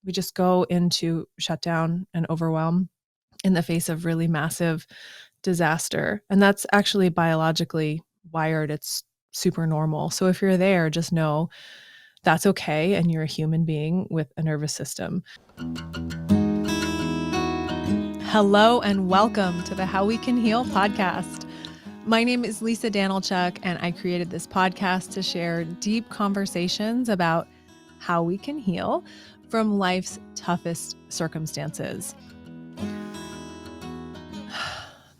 We just go into shutdown and overwhelm in the face of really massive disaster. And that's actually biologically wired. It's super normal. So if you're there, just know that's okay. And you're a human being with a nervous system. Hello and welcome to the How We Can Heal podcast. My name is Lisa Danilchuk, and I created this podcast to share deep conversations about how we can heal from life's toughest circumstances.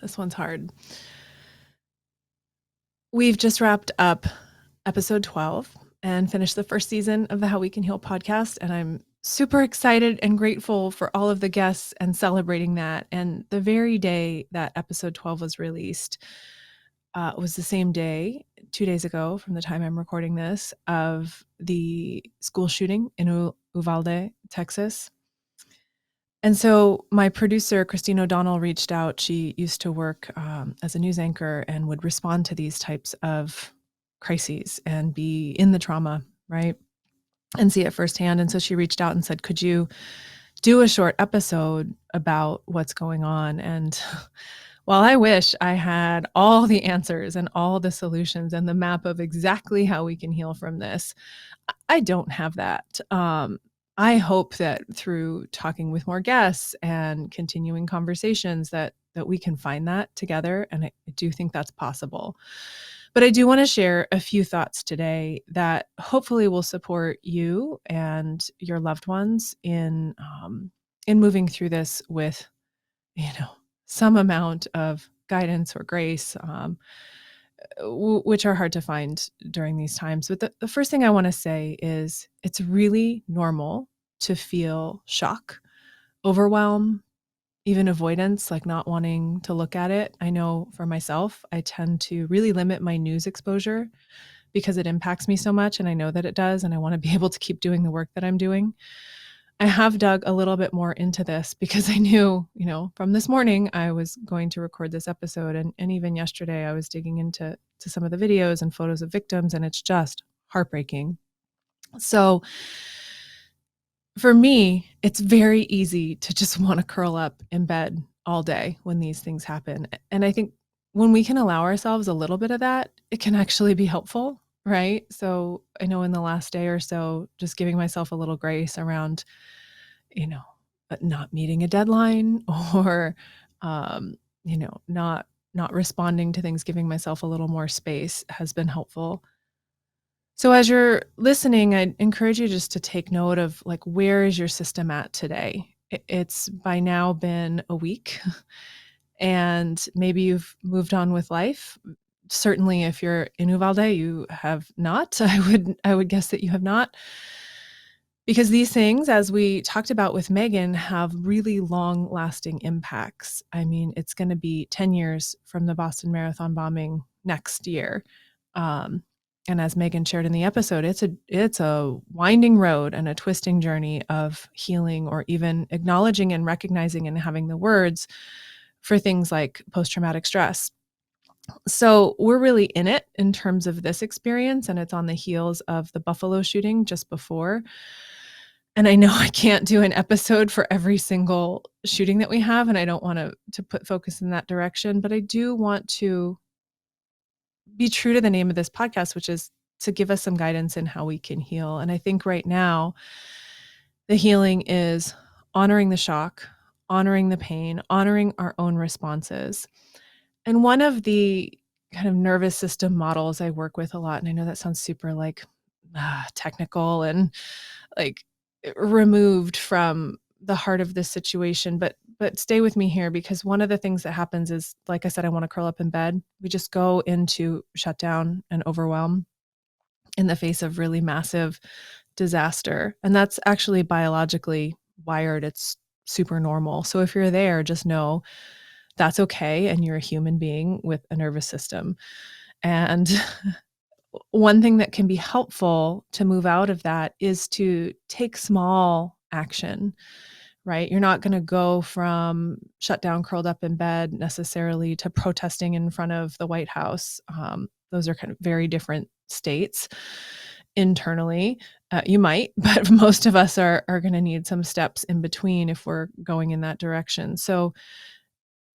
This one's hard. We've just wrapped up episode 12 and finished the first season of the How We Can Heal podcast, and I'm super excited and grateful for all of the guests and celebrating that. And the very day that episode 12 was released was the same day, 2 days ago from the time I'm recording this, of the school shooting in Uvalde, Texas. And so my producer, Christine O'Donnell, reached out. She used to work as a news anchor and would respond to these types of crises and be in the trauma, right? And see it firsthand. And so she reached out and said, could you do a short episode about what's going on? And while I wish I had all the answers and all the solutions and the map of exactly how we can heal from this, I don't have that. I hope that through talking with more guests and continuing conversations that we can find that together. And I do think that's possible. But I do want to share a few thoughts today that hopefully will support you and your loved ones in moving through this with, some amount of guidance or grace, which are hard to find during these times. But the first thing I want to say is it's really normal to feel shock, overwhelm, even avoidance, like not wanting to look at it. I know for myself, I tend to really limit my news exposure because it impacts me so much. And I know that it does. And I want to be able to keep doing the work that I'm doing. I have dug a little bit more into this because I knew, from this morning I was going to record this episode. And even yesterday I was digging into some of the videos and photos of victims, and it's just heartbreaking. So for me, it's very easy to just want to curl up in bed all day when these things happen. And I think when we can allow ourselves a little bit of that, it can actually be helpful, right? So I know in the last day or so, just giving myself a little grace around, not meeting a deadline or, not responding to things, giving myself a little more space has been helpful. So as you're listening, I'd encourage you just to take note of where is your system at today? It's by now been a week and maybe you've moved on with life. Certainly if you're in Uvalde, you have not. I would guess that you have not. Because these things, as we talked about with Megan, have really long lasting impacts. I mean, it's going to be 10 years from the Boston Marathon bombing next year. And as Megan shared in the episode, it's a winding road and a twisting journey of healing, or even acknowledging and recognizing and having the words for things like post-traumatic stress. So we're really in it in terms of this experience, and it's on the heels of the Buffalo shooting just before. And I know I can't do an episode for every single shooting that we have, and I don't want to put focus in that direction, but I do want to be true to the name of this podcast, which is to give us some guidance in how we can heal. And I think right now, the healing is honoring the shock, honoring the pain, honoring our own responses. And one of the kind of nervous system models I work with a lot, and I know that sounds super technical and removed from the heart of this situation, but stay with me here, because one of the things that happens is, like I said, I want to curl up in bed. We just go into shutdown and overwhelm in the face of really massive disaster. And that's actually biologically wired. It's super normal. So if you're there, just know that's okay. And you're a human being with a nervous system. And one thing that can be helpful to move out of that is to take small action, right? You're not going to go from shut down, curled up in bed necessarily to protesting in front of the White House. Those are kind of very different states internally. You might, but most of us are going to need some steps in between if we're going in that direction. So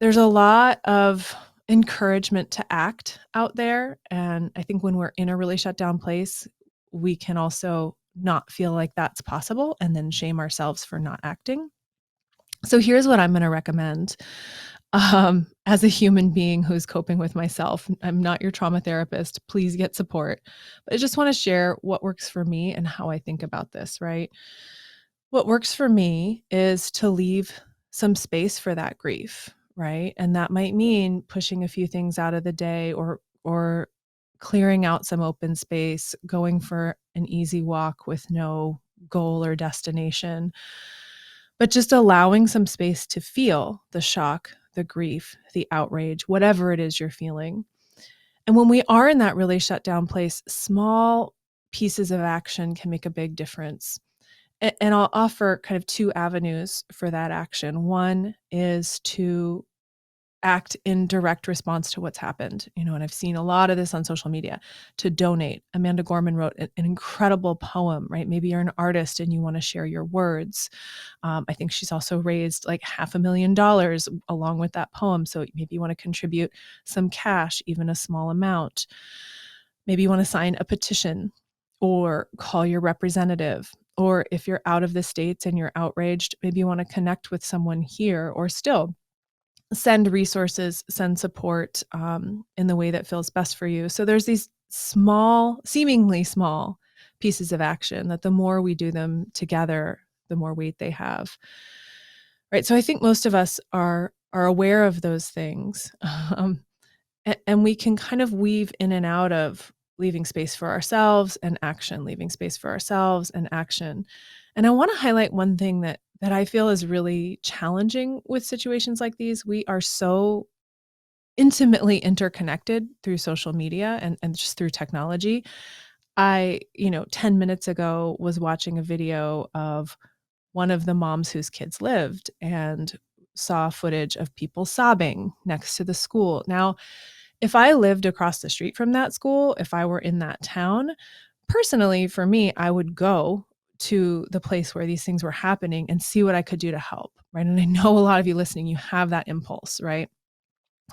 there's a lot of encouragement to act out there. And I think when we're in a really shut down place, we can also not feel like that's possible and then shame ourselves for not acting. So here's what I'm going to recommend. As a human being who's coping with myself, I'm not your trauma therapist. Please get support. But I just want to share what works for me and how I think about this, right? What works for me is to leave some space for that grief, right? And that might mean pushing a few things out of the day or clearing out some open space, going for an easy walk with no goal or destination, but just allowing some space to feel the shock, the grief, the outrage, whatever it is you're feeling. And when we are in that really shut down place, small pieces of action can make a big difference. And I'll offer kind of two avenues for that action. One is to act in direct response to what's happened, and I've seen a lot of this on social media, to donate. Amanda Gorman wrote an incredible poem, right? Maybe you're an artist and you want to share your words. I think she's also raised like $500,000 along with that poem. So maybe you want to contribute some cash, even a small amount. Maybe you want to sign a petition or call your representative. Or if you're out of the States and you're outraged, maybe you want to connect with someone here, or still send resources, send support in the way that feels best for you. So there's these small, seemingly small pieces of action that the more we do them together, the more weight they have. Right. So I think most of us are aware of those things. And we can kind of weave in and out of leaving space for ourselves and action, leaving space for ourselves and action. And I want to highlight one thing that I feel is really challenging with situations like these. We are so intimately interconnected through social media and just through technology. I, 10 minutes ago was watching a video of one of the moms whose kids lived and saw footage of people sobbing next to the school. Now, if I lived across the street from that school, if I were in that town, personally, for me, I would go to the place where these things were happening and see what I could do to help, right? And I know a lot of you listening, you have that impulse, right?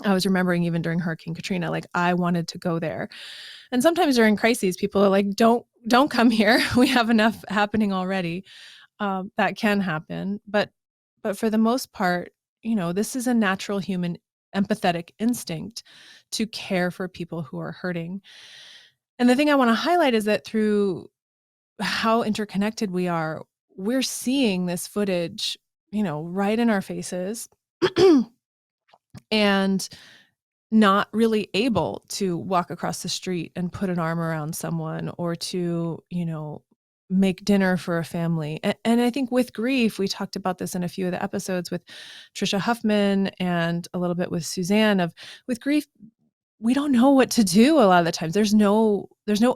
I was remembering even during Hurricane Katrina, like I wanted to go there. And sometimes during crises, people are like, don't come here. We have enough happening already. That can happen. But for the most part, this is a natural human empathetic instinct to care for people who are hurting. And the thing I want to highlight is that through how interconnected we are, we're seeing this footage, right in our faces and not really able to walk across the street and put an arm around someone or to, make dinner for a family. And I think with grief, we talked about this in a few of the episodes with Trisha Huffman and a little bit with Suzanne with grief, we don't know what to do a lot of the times. There's no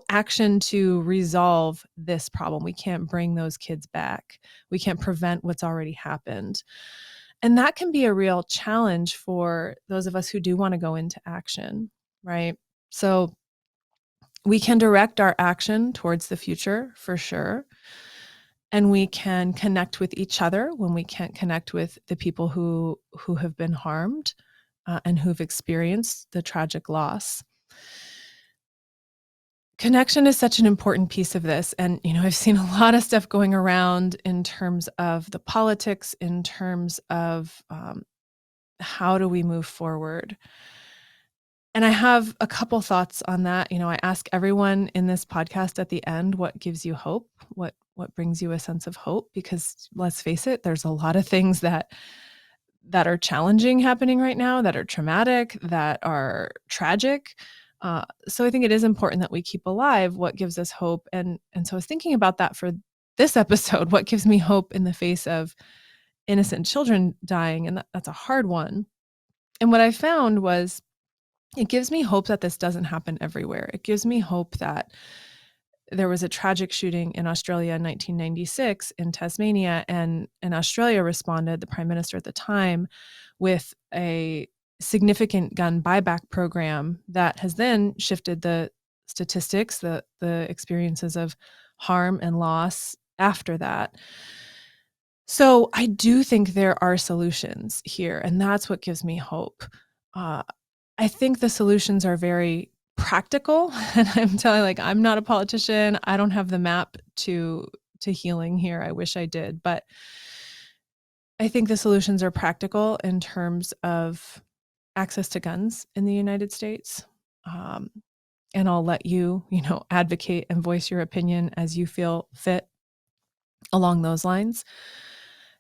action to resolve this problem. We can't bring those kids back. We can't prevent what's already happened. And that can be a real challenge for those of us who do want to go into action, right? So we can direct our action towards the future for sure. And we can connect with each other when we can't connect with the people who have been harmed and who've experienced the tragic loss. Connection is such an important piece of this. And, I've seen a lot of stuff going around in terms of the politics, in terms of how do we move forward. And I have a couple thoughts on that. I ask everyone in this podcast at the end, what gives you hope? What brings you a sense of hope? Because let's face it, there's a lot of things that are challenging happening right now, that are traumatic, that are tragic. So I think it is important that we keep alive what gives us hope. And so I was thinking about that for this episode. What gives me hope in the face of innocent children dying? And that's a hard one. And what I found was it gives me hope that this doesn't happen everywhere. It gives me hope that there was a tragic shooting in Australia in 1996 in Tasmania, and Australia responded, the prime minister at the time, with a significant gun buyback program that has then shifted the statistics, the experiences of harm and loss after that. So I do think there are solutions here, and that's what gives me hope. Uh, I think the solutions are very practical, and I'm telling like I'm not a politician. I don't have the map to healing here. I wish I did, but I think the solutions are practical in terms of access to guns in the United States. Um, and I'll let you, advocate and voice your opinion as you feel fit along those lines.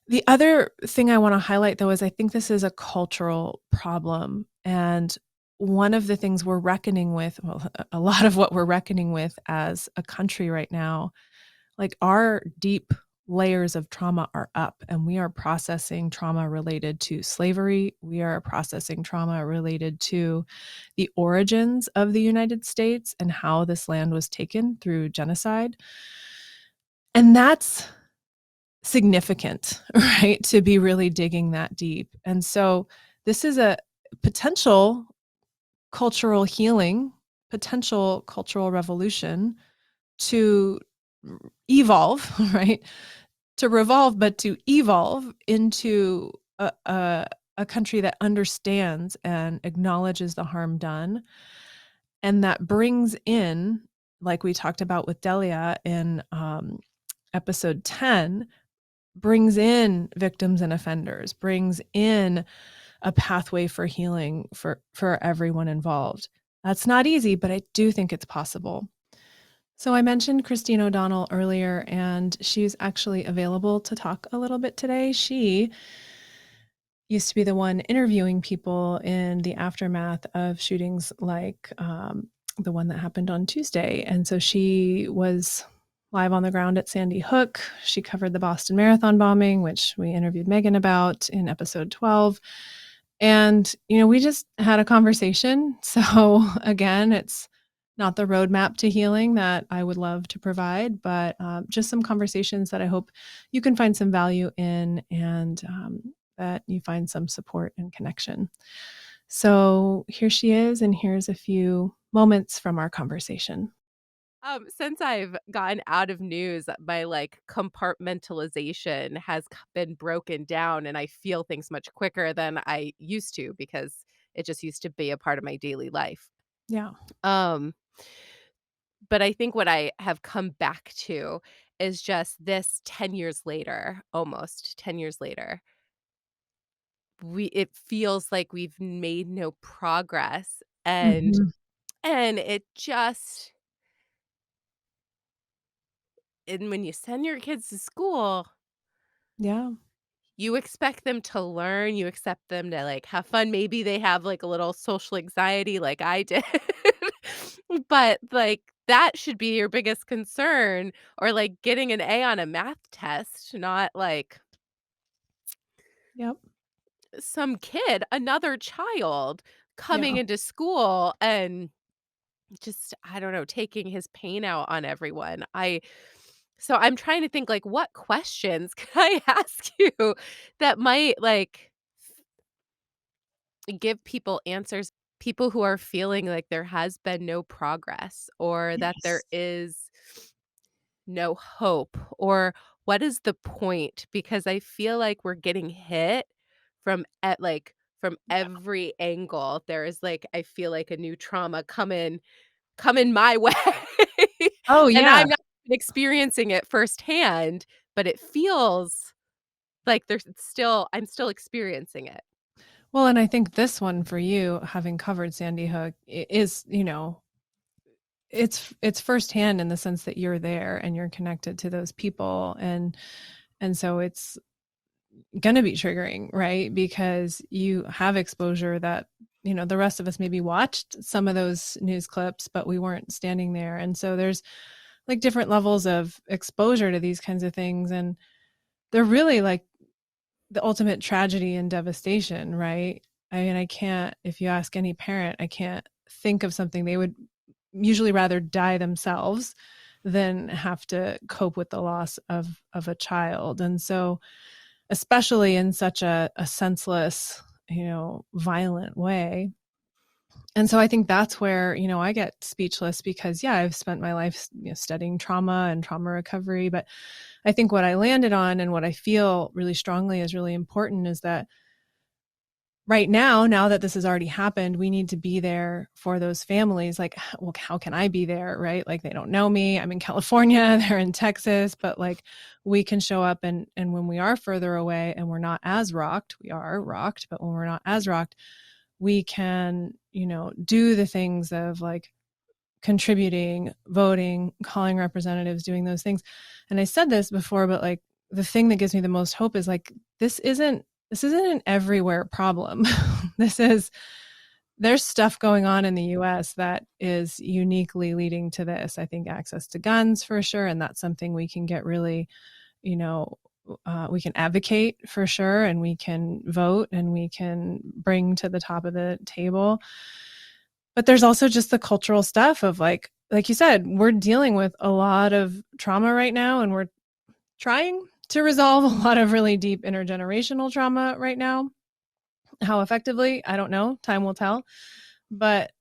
The other thing I want to highlight, though, is I think this is a cultural problem. And one of the things we're reckoning with, well, a lot of what we're reckoning with as a country right now, like our deep layers of trauma are up, and we are processing trauma related to slavery. We are processing trauma related to the origins of the United States and how this land was taken through genocide. And that's significant, right? To be really digging that deep. And so this is a potential cultural healing, potential cultural revolution to evolve, right? To revolve, but to evolve into a country that understands and acknowledges the harm done, and that brings in, like we talked about with Delia in episode 10, brings in victims and offenders, brings in a pathway for healing for everyone involved. That's not easy, but I do think it's possible. So I mentioned Christine O'Donnell earlier, and she's actually available to talk a little bit today. She used to be the one interviewing people in the aftermath of shootings like the one that happened on Tuesday. And so she was live on the ground at Sandy Hook. She covered the Boston Marathon bombing, which we interviewed Megan about in episode 12. And, we just had a conversation. So again, it's not the roadmap to healing that I would love to provide, but just some conversations that I hope you can find some value in, and that you find some support and connection. So here she is, and here's a few moments from our conversation. Since I've gotten out of news, my compartmentalization has been broken down and I feel things much quicker than I used to because it just used to be a part of my daily life. Yeah. Um, but I think what I have come back to is just this 10 years later, almost 10 years later, it feels like we've made no progress and Mhm. it just and when you send your kids to school, Yeah. you expect them to learn, you expect them to, have fun, maybe they have, a little social anxiety like I did, but, that should be your biggest concern, or, getting an A on a math test, not, Yep. some kid, another child coming Yeah. into school and just, I don't know, taking his pain out on everyone. So I'm trying to think, what questions can I ask you that might, give people answers, people who are feeling like there has been no progress or that there Yes. is no hope, or what is the point? Because I feel like we're getting hit from Yeah. every angle. There is I feel like a new trauma coming my way. Oh, And yeah. I'm not experiencing it firsthand, but it feels like I'm still experiencing it. Well, and I think this one for you, having covered Sandy Hook, is, it's firsthand in the sense that you're there and you're connected to those people, and so it's going to be triggering, right? Because you have exposure that, the rest of us maybe watched some of those news clips, but we weren't standing there. And so there's like different levels of exposure to these kinds of things, and they're really like the ultimate tragedy and devastation, right? I mean, I can't, if you ask any parent, I can't think of something they would usually rather die themselves than have to cope with the loss of a child. And so, especially in such a senseless, violent way. And so I think that's where, I get speechless because, yeah, I've spent my life, studying trauma and trauma recovery. But I think what I landed on and what I feel really strongly is really important is that right now that this has already happened, we need to be there for those families. Like, well, how can I be there? Right. Like, they don't know me. I'm in California, they're in Texas, but like, we can show up, and when we are further away and we're not as rocked, we are rocked, but when we're not as rocked, we can, do the things of like contributing, voting, calling representatives, doing those things. And I said this before, but like, the thing that gives me the most hope is like, this isn't an everywhere problem. this is There's stuff going on in the US that is uniquely leading to this. I think access to guns for sure, and that's something we can get really, you know we can advocate for sure, and we can vote, and we can bring to the top of the table. But there's also just the cultural stuff of like you said, we're dealing with a lot of trauma right now, and we're trying to resolve a lot of really deep intergenerational trauma right now. How effectively, I don't know. Time will tell. But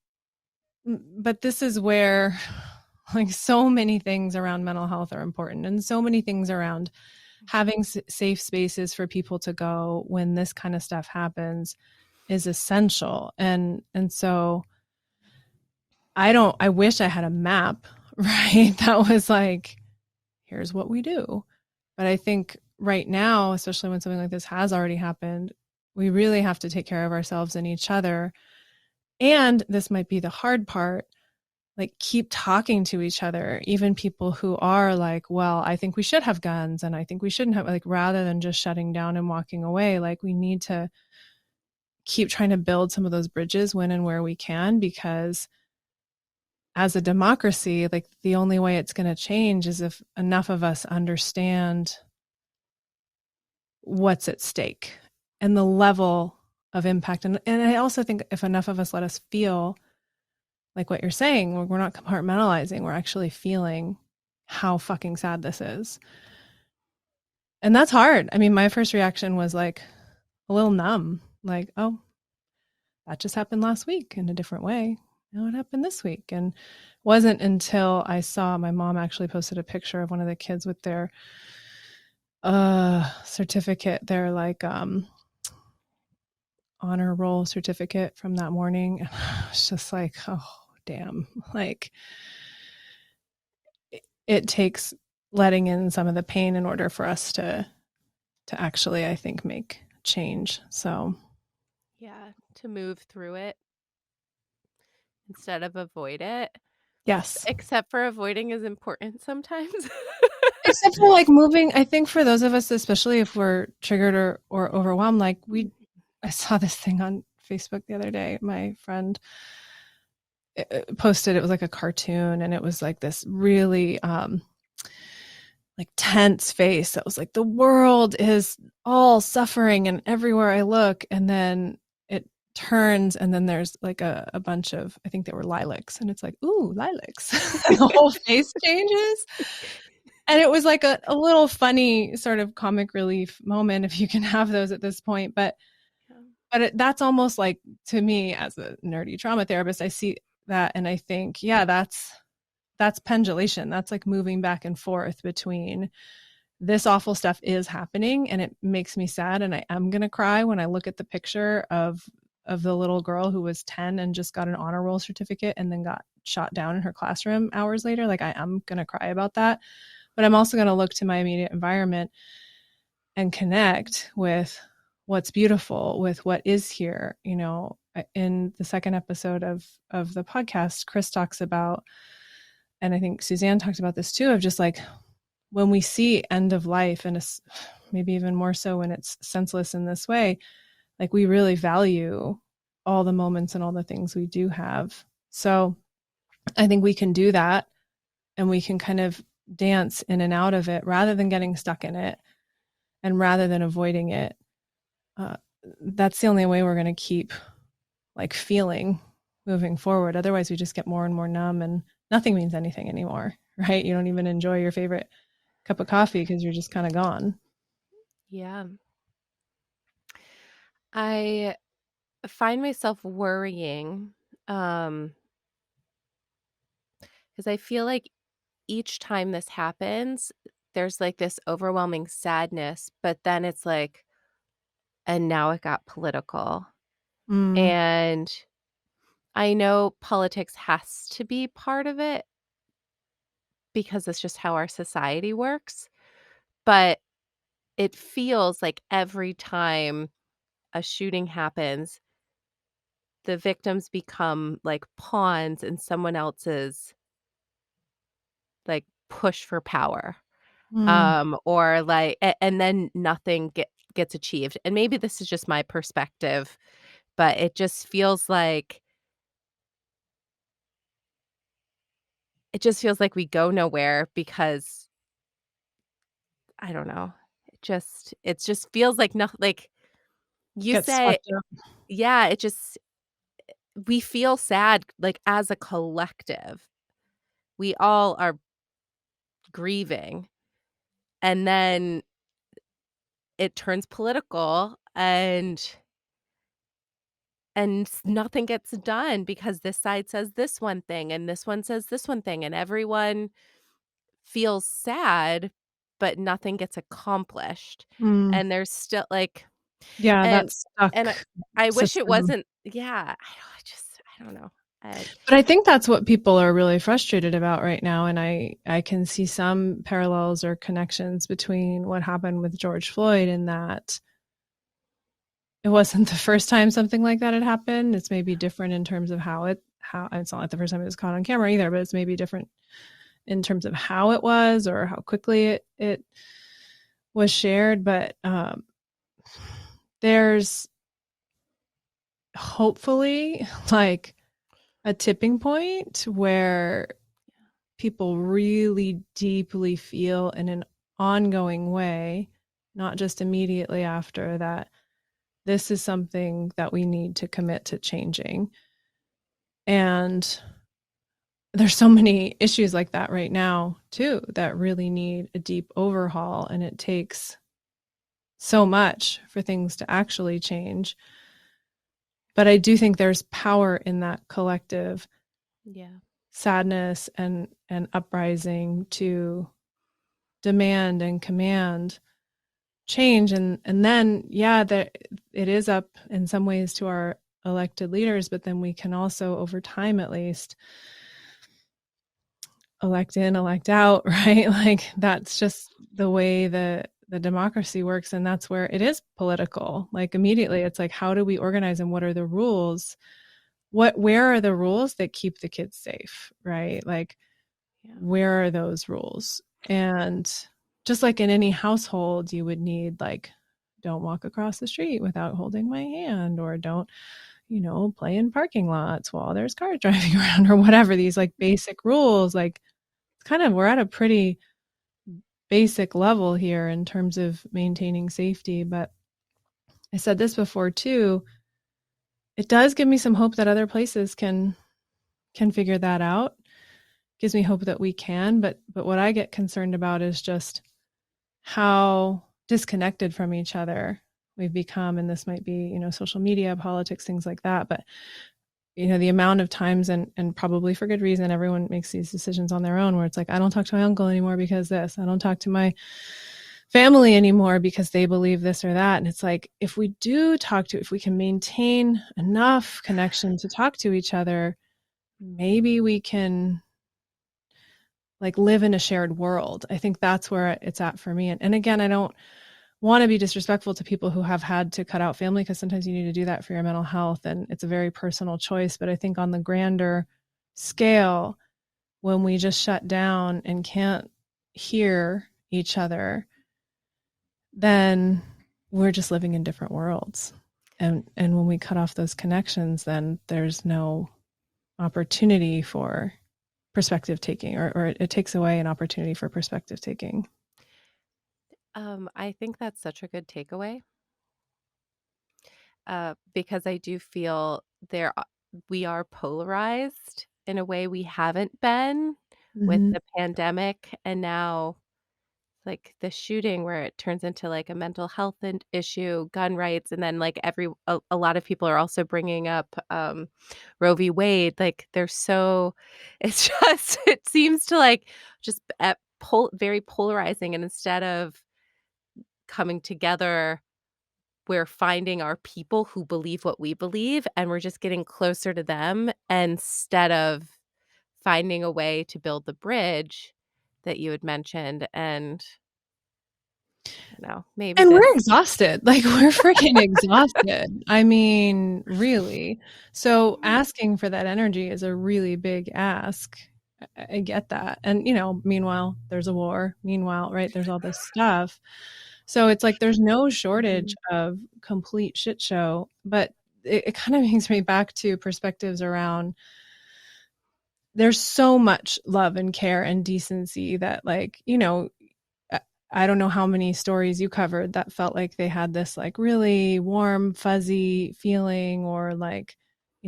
this is where like so many things around mental health are important, and so many things around having safe spaces for people to go when this kind of stuff happens is essential. And so I wish I had a map, right? That was like, here's what we do. But I think right now, especially when something like this has already happened, we really have to take care of ourselves and each other. And this might be the hard part, like keep talking to each other, even people who are like, well, I think we should have guns and I think we shouldn't have, like, rather than just shutting down and walking away, like we need to keep trying to build some of those bridges when and where we can, because as a democracy, like the only way it's going to change is if enough of us understand what's at stake and the level of impact. And I also think if enough of us let us feel like what you're saying, we're not compartmentalizing, we're actually feeling how fucking sad this is. And that's hard. I mean, my first reaction was like a little numb, like, oh, that just happened last week in a different way. Now it happened this week. And it wasn't until I saw my mom actually posted a picture of one of the kids with their certificate, their like honor roll certificate from that morning. And I was just like, oh, damn. Like it takes letting in some of the pain in order for us to actually, I think, make change. So Yeah, to move through it instead of avoid it. yes. Except for avoiding is important sometimes. Except for like moving, I think for those of us, especially if we're triggered or overwhelmed, like I saw this thing on Facebook the other day. My friend posted, it was like a cartoon, and it was like this really like tense face that was like, the world is all suffering and everywhere I look. And then it turns, and then there's like a bunch of, I think they were lilacs, and it's like, ooh, lilacs. The whole face changes. And it was like a little funny sort of comic relief moment, if you can have those at this point. But that's almost like, to me as a nerdy trauma therapist, I see that and I think, yeah, that's pendulation. That's like moving back and forth between this awful stuff is happening and it makes me sad, and I am going to cry when I look at the picture of the little girl who was 10 and just got an honor roll certificate and then got shot down in her classroom hours later. Like, I am going to cry about that. But I'm also going to look to my immediate environment and connect with what's beautiful, with what is here. In the second episode of the podcast, Chris talks about, and I think Suzanne talked about this too, of just like when we see end of life, and maybe even more so when it's senseless in this way, like we really value all the moments and all the things we do have. So I think we can do that, and we can kind of dance in and out of it rather than getting stuck in it, and rather than avoiding it. That's the only way we're going to keep like feeling moving forward. Otherwise we just get more and more numb, and nothing means anything anymore, right? You don't even enjoy your favorite cup of coffee because you're just kind of gone. Yeah. I find myself worrying Um, because I feel like each time this happens, there's, like, this overwhelming sadness, but then it's like, "And now it got political." Mm, And I know politics has to be part of it because it's just how our society works, but it feels like every time a shooting happens, the victims become, like, pawns in someone else's, like, push for power, mm. or, like and then nothing gets achieved, and maybe this is just my perspective, but it just feels like we go nowhere because I don't know. It just feels like nothing. Like, you Gets say swept up. yeah, it just we feel sad, like, as a collective. We all are grieving, and then it turns political, and nothing gets done because this side says this one thing, and this one says this one thing, and everyone feels sad, but nothing gets accomplished, Mm. and there's still, like Yeah, and that stuck and I wish it system. wasn't yeah, I don't know. I But I think that's what people are really frustrated about right now, and I can see some parallels or connections between what happened with George Floyd and that it wasn't the first time something like that had happened. It's maybe different in terms of how it's not like the first time it was caught on camera either, but it's maybe different in terms of how it was or how quickly it was shared. But there's hopefully like a tipping point where people really deeply feel in an ongoing way, not just immediately after that, this is something that we need to commit to changing. And there's so many issues like that right now, too, that really need a deep overhaul. And it takes so much for things to actually change. But I do think there's power in that collective yeah, sadness and uprising to demand and command change. And then yeah, that it is up in some ways to our elected leaders, but then we can also over time at least elect in, elect out, right? Like that's just the way the democracy works, and that's where it is political. Like immediately it's like, how do we organize and what are the rules? Where are the rules that keep the kids safe, right? Like yeah, where are those rules? And just like in any household, you would need like, don't walk across the street without holding my hand, or don't, play in parking lots while there's cars driving around, or whatever. These like basic rules, like it's kind of, we're at a pretty basic level here in terms of maintaining safety. But I said this before too, it does give me some hope that other places can figure that out. Gives me hope that we can, but what I get concerned about is just how disconnected from each other we've become. And this might be, social media, politics, things like that. But, the amount of times, and probably for good reason, everyone makes these decisions on their own where it's like, I don't talk to my uncle anymore because this, I don't talk to my family anymore because they believe this or that. And it's like, if we can maintain enough connection to talk to each other, maybe we can like live in a shared world. I think that's where it's at for me. And again, I don't want to be disrespectful to people who have had to cut out family, because sometimes you need to do that for your mental health and it's a very personal choice. But I think on the grander scale, when we just shut down and can't hear each other, then we're just living in different worlds. And when we cut off those connections, then there's no opportunity for perspective taking, or it takes away an opportunity for perspective taking. I think that's such a good takeaway, because I do feel we are polarized in a way we haven't been with Mm-hmm. the pandemic, and now like the shooting where it turns into like a mental health issue, gun rights, and then like a lot of people are also bringing up Roe v. Wade. Like they're so, it's just it seems to like just very polarizing, and instead of coming together, we're finding our people who believe what we believe, and we're just getting closer to them instead of finding a way to build the bridge that you had mentioned. And maybe And we're this. exhausted, like, we're freaking exhausted. I mean, really. So, asking for that energy is a really big ask. I get that. And, meanwhile, there's a war. Meanwhile, right, there's all this stuff. So, it's like there's no shortage Mhm, of complete shit show, but it kind of brings me back to perspectives around there's so much love and care and decency that, like, I don't know how many stories you covered that felt like they had this like really warm, fuzzy feeling, or like,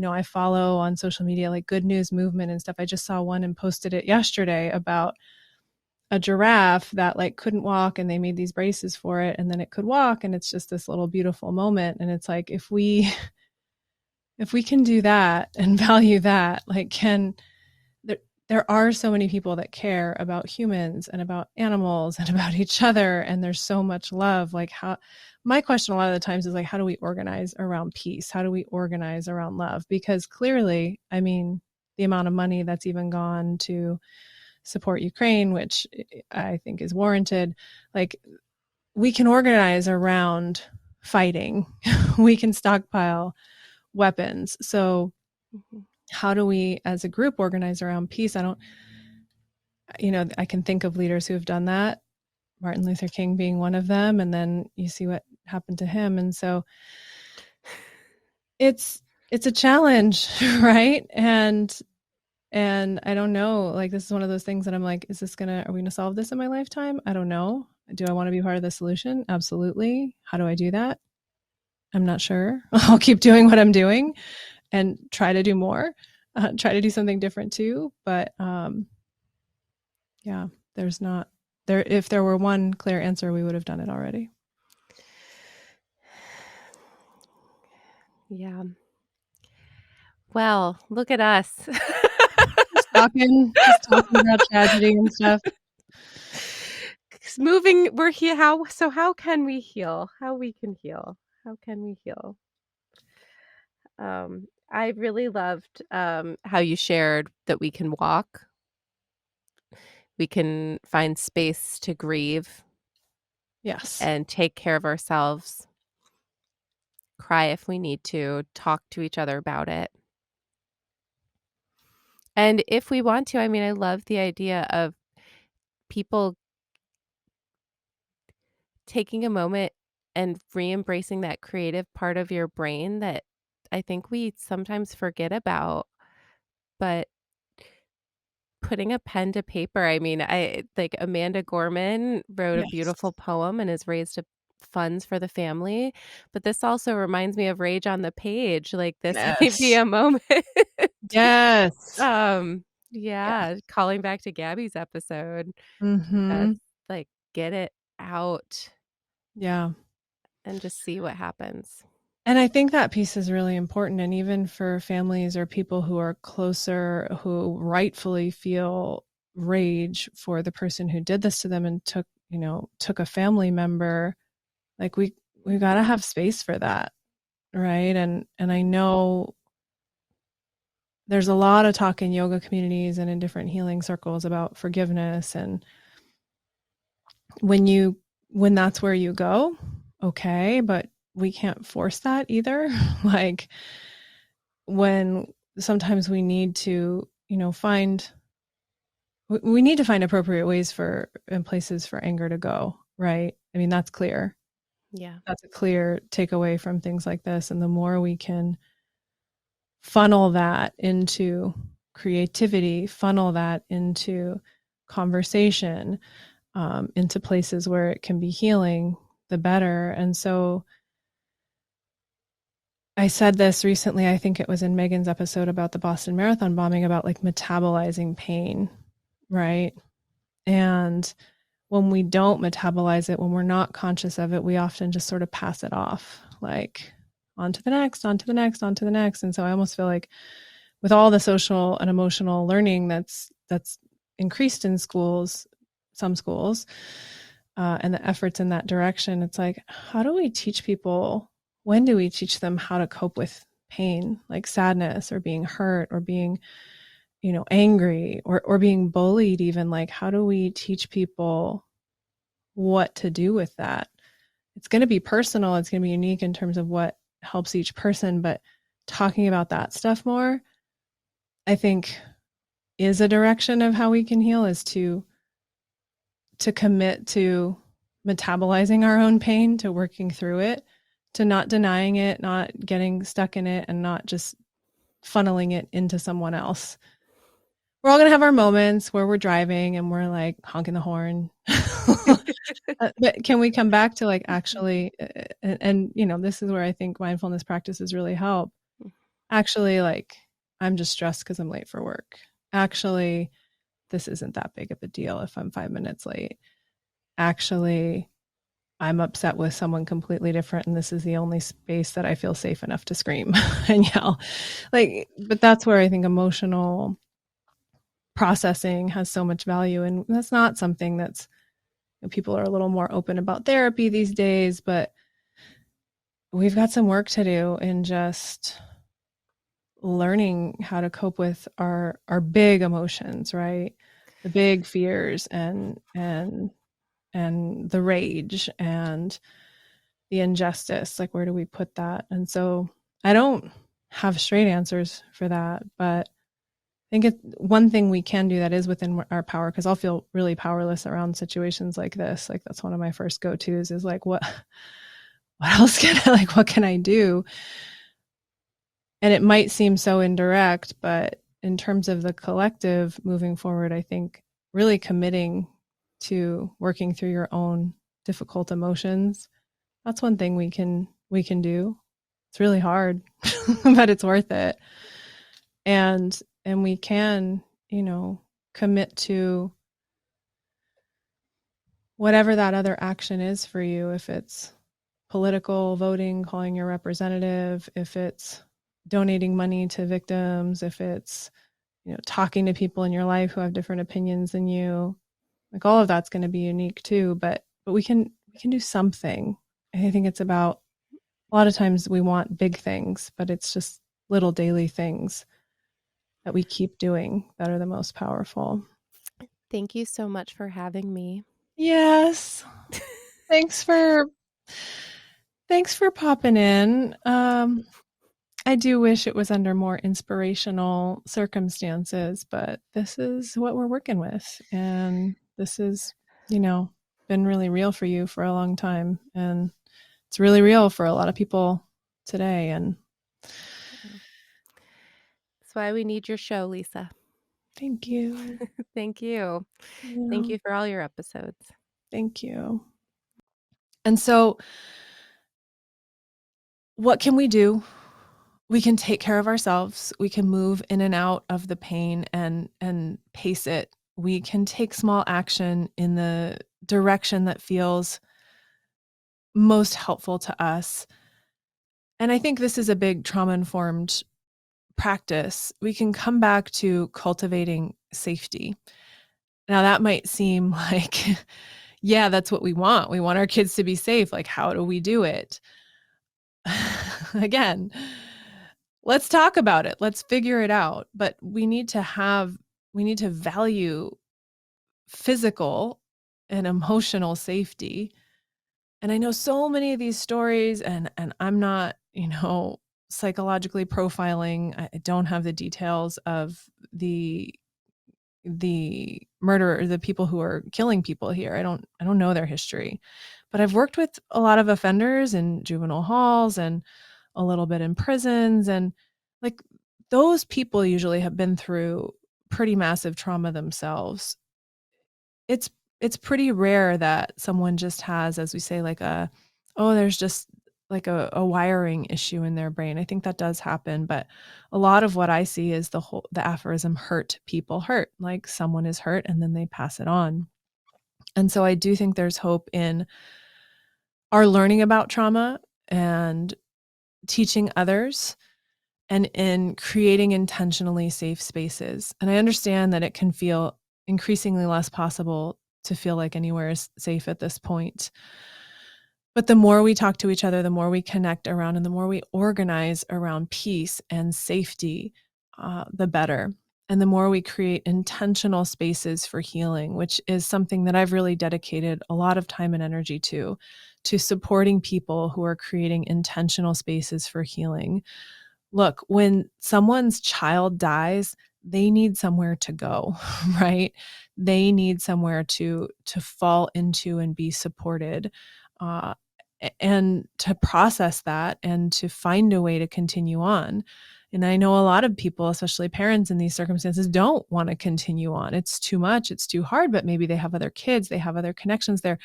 I follow on social media like Good News Movement and stuff. I just saw one and posted it yesterday about a giraffe that like couldn't walk and they made these braces for it and then it could walk, and it's just this little beautiful moment. And it's like if we can do that and value that, like, there there are so many people that care about humans and about animals and about each other, and there's so much love. Like, how my question a lot of the times is like, how do we organize around peace? How do we organize around love? Because clearly, I mean, the amount of money that's even gone to support Ukraine, which I think is warranted, like, we can organize around fighting. We can stockpile weapons. So mhm. how do we as a group organize around peace? I don't, I can think of leaders who have done that, Martin Luther King being one of them, and then you see what happened to him. And so it's a challenge, right? And I don't know, like, this is one of those things that I'm like, are we gonna solve this in my lifetime? I don't know. Do I want to be part of the solution? Absolutely. How do I do that? I'm not sure. I'll keep doing what I'm doing and try to do more, try to do something different too. But yeah, there's not there. If there were one clear answer, we would have done it already. Yeah. Well, look at us. Just talking about tragedy and stuff. 'Cause moving we're here. How can we heal? How we can heal? How can we heal? I really loved, how you shared that we can walk, we can find space to grieve Yes. and take care of ourselves, cry if we need to, talk to each other about it. And if we want to, I mean, I love the idea of people taking a moment and re-embracing that creative part of your brain that I think we sometimes forget about, but putting a pen to paper, I mean, I like Amanda Gorman wrote a Yes. beautiful poem and has raised up funds for the family, but this also reminds me of Rage on the Page, like, this might be Yes. a moment. Yes. Um, Yeah. yeah, calling back to Gabby's episode, just, Mhm. like, get it out Yeah. and just see what happens. And I think that piece is really important. And even for families or people who are closer, who rightfully feel rage for the person who did this to them and took a family member, like, we got to Mhm. have space for that, right? And I know there's a lot of talk in yoga communities and in different healing circles about forgiveness, and when you when that's where you go, okay, but we can't force that either. Like, when sometimes we need to, we need to find appropriate ways for and places for anger to go, right? I mean, that's clear. Yeah. That's a clear takeaway from things like this. And the more we can funnel that into creativity, funnel that into conversation, into places where it can be healing, the better. And so I said this recently, I think it was in Megan's episode about the Boston Marathon bombing, about like metabolizing pain, right? And when we don't metabolize it, when we're not conscious of it, we often just sort of pass it off, like on to the next, on to the next, on to the next. And so I almost feel like with all the social and emotional learning that's increased in schools, some schools, and the efforts in that direction, it's like, how do we teach people? When do we teach them how to cope with pain, like sadness or being hurt or being, angry or being bullied? Even like, how do we teach people what to do with that? It's going to be personal. It's going to be unique in terms of what helps each person, but talking about that stuff more, I think, is a direction of how we can heal, is to commit to metabolizing our own pain, to working through it, to not denying it, not getting stuck in it, and not just funneling it into someone else. We're all going to have our moments where we're driving and we're like honking the horn. But can we come back to like actually, this is where I think mindfulness practices really help. Actually, like, I'm just stressed because I'm late for work. Actually, this isn't that big of a deal if I'm 5 minutes late. Actually, I'm upset with someone completely different, and this is the only space that I feel safe enough to scream and yell. Like, but that's where I think emotional processing has so much value. And that's not something that's, people are a little more open about therapy these days, but we've got some work to do in just learning how to cope with our big emotions, right? The big fears and the rage and the injustice. Like, where do we put that? And so I don't have straight answers for that, but I think one thing we can do that is within our power, because I'll feel really powerless around situations like this. Like, that's one of my first go-tos, is like, what else can I, like, what can I do? And it might seem so indirect, but in terms of the collective moving forward, I think really committing to working through your own difficult emotions, that's one thing we can do. It's really hard, but it's worth it. And we can, commit to whatever that other action is for you. If it's political, voting, calling your representative, if it's donating money to victims, if it's, talking to people in your life who have different opinions than you, like, all of that's going to be unique too. But we can do something. I think it's about, a lot of times we want big things, but it's just little daily things that we keep doing that are the most powerful. Thank you so much for having me. Yes. Thanks for popping in. I do wish it was under more inspirational circumstances, but this is what we're working with. And this is, been really real for you for a long time. And it's really real for a lot of people today. And That's why we need your show, Lisa. thank you. Thank you. Thank Yeah, you for all your episodes. thank you. And so, what can we do? We can take care of ourselves. We can move in and out of the pain and pace it. We can take small action in the direction that feels most helpful to us. And I think this is a big trauma-informed practice. We can come back to cultivating safety. Now, that might seem like, yeah, that's what we want. We want our kids to be safe. Like, how do we do it? Again, let's talk about it. Let's figure it out. But we need to value physical and emotional safety. And I know so many of these stories, and I'm not, psychologically profiling. I don't have the details of the murder, the people who are killing people here. I don't know their history. But I've worked with a lot of offenders in juvenile halls and a little bit in prisons, and like, those people usually have been through pretty massive trauma themselves. It's it's pretty rare that someone just has, as we say, like, there's just like a wiring issue in their brain. I think that does happen, but a lot of what I see is the aphorism, hurt people hurt. Like, someone is hurt and then they pass it on. And so I do think there's hope in our learning about trauma and teaching others and in creating intentionally safe spaces. And I understand that it can feel increasingly less possible to feel like anywhere is safe at this point. But the more we talk to each other, the more we connect around, and the more we organize around peace and safety, the better. And the more we create intentional spaces for healing, which is something that I've really dedicated a lot of time and energy to supporting people who are creating intentional spaces for healing. Look, when someone's child dies, they need somewhere to go, right? They need somewhere to fall into and be supported, uh, and to process that and to find a way to continue on. And I know a lot of people, especially parents in these circumstances, don't want to continue on. It's too much, it's too hard, but maybe they have other kids, they have other connections. They're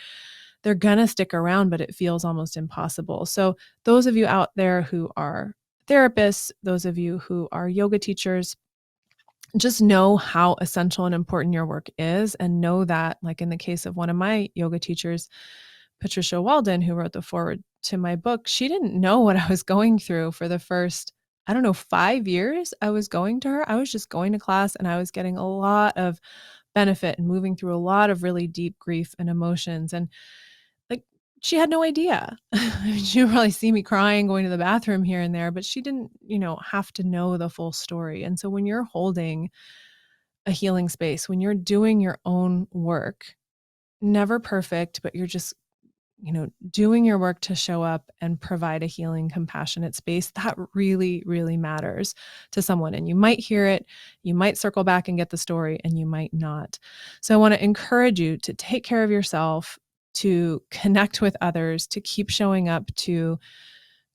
gonna stick around, but it feels almost impossible. So those of you out there who are therapists, those of you who are yoga teachers, just know how essential and important your work is, and know that, like in the case of one of my yoga teachers, Patricia Walden, who wrote the foreword to my book, she didn't know what I was going through for the first, I don't know, 5 years I was going to her. I was just going to class and I was getting a lot of benefit and moving through a lot of really deep grief and emotions. And like, she had no idea. She would probably see me crying, going to the bathroom here and there, but she didn't, have to know the full story. And so when you're holding a healing space, when you're doing your own work, never perfect, but you're just, doing your work to show up and provide a healing, compassionate space, that really, really matters to someone. And you might hear it, you might circle back and get the story, and you might not. So I want to encourage you to take care of yourself, to connect with others, to keep showing up, to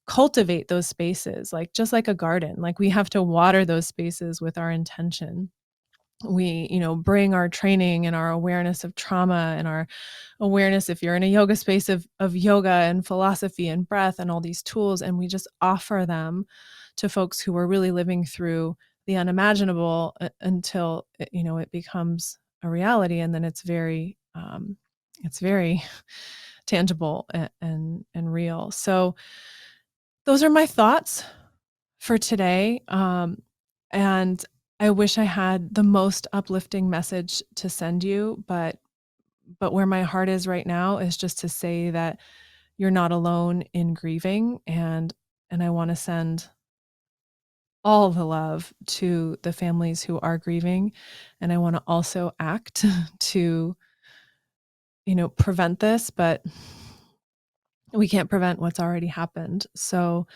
cultivate those spaces, like just like a garden. Like, we have to water those spaces with our intention. We, bring our training and our awareness of trauma and our awareness, if you're in a yoga space, of yoga and philosophy and breath and all these tools, and we just offer them to folks who are really living through the unimaginable, until it becomes a reality, and then it's very tangible and real. So those are my thoughts for today. And I wish I had the most uplifting message to send you, but where my heart is right now is just to say that you're not alone in grieving, and I want to send all the love to the families who are grieving, and I want to also act to prevent this, but we can't prevent what's already happened. So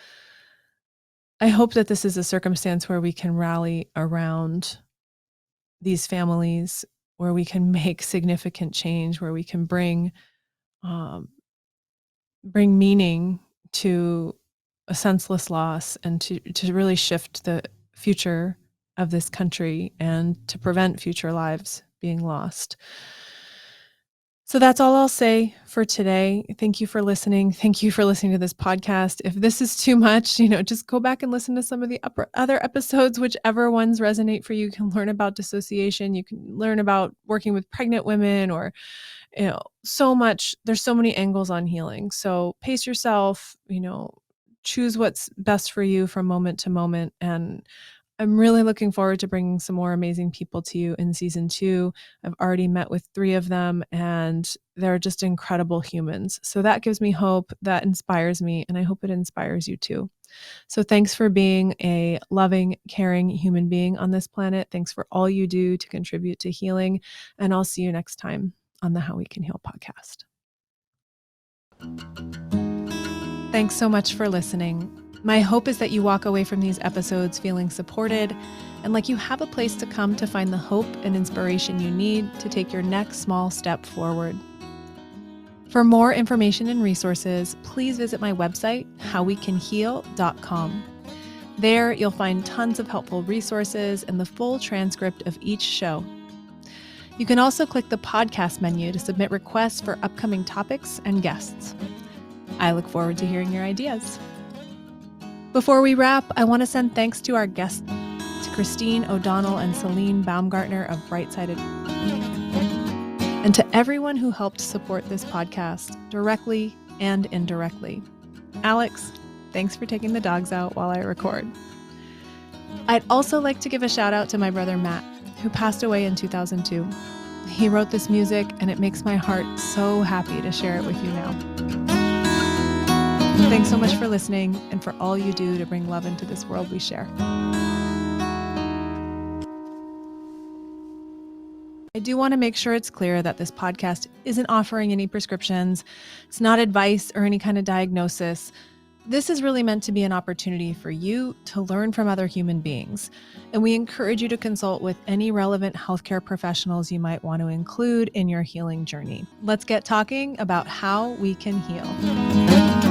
I hope that this is a circumstance where we can rally around these families, where we can make significant change, where we can um, bring meaning to a senseless loss, and to really shift the future of this country and to prevent future lives being lost. So that's all I'll say for today. Thank you for listening. Thank you for listening to this podcast. If this is too much, just go back and listen to some of the other episodes, whichever ones resonate for you. You can learn about dissociation. You can learn about working with pregnant women, or, so much. There's so many angles on healing. So pace yourself, choose what's best for you from moment to moment. And I'm really looking forward to bringing some more amazing people to you in season 2. I've already met with 3 of them, and they're just incredible humans. So that gives me hope, that inspires me, and I hope it inspires you too. So thanks for being a loving, caring human being on this planet. Thanks for all you do to contribute to healing, and I'll see you next time on the How We Can Heal podcast. Thanks so much for listening. My hope is that you walk away from these episodes feeling supported and like you have a place to come to find the hope and inspiration you need to take your next small step forward. For more information and resources, please visit my website, howwecanheal.com. There, you'll find tons of helpful resources and the full transcript of each show. You can also click the podcast menu to submit requests for upcoming topics and guests. I look forward to hearing your ideas. Before we wrap, I want to send thanks to our guests, to Christine O'Donnell and Celine Baumgartner of Bright-Sided. and to everyone who helped support this podcast directly and indirectly. Alex, thanks for taking the dogs out while I record. I'd also like to give a shout out to my brother Matt, who passed away in 2002. He wrote this music, and it makes my heart so happy to share it with you now. Thanks so much for listening and for all you do to bring love into this world we share. I do want to make sure it's clear that this podcast isn't offering any prescriptions. It's not advice or any kind of diagnosis. This is really meant to be an opportunity for you to learn from other human beings. And we encourage you to consult with any relevant healthcare professionals you might want to include in your healing journey. Let's get talking about how we can heal.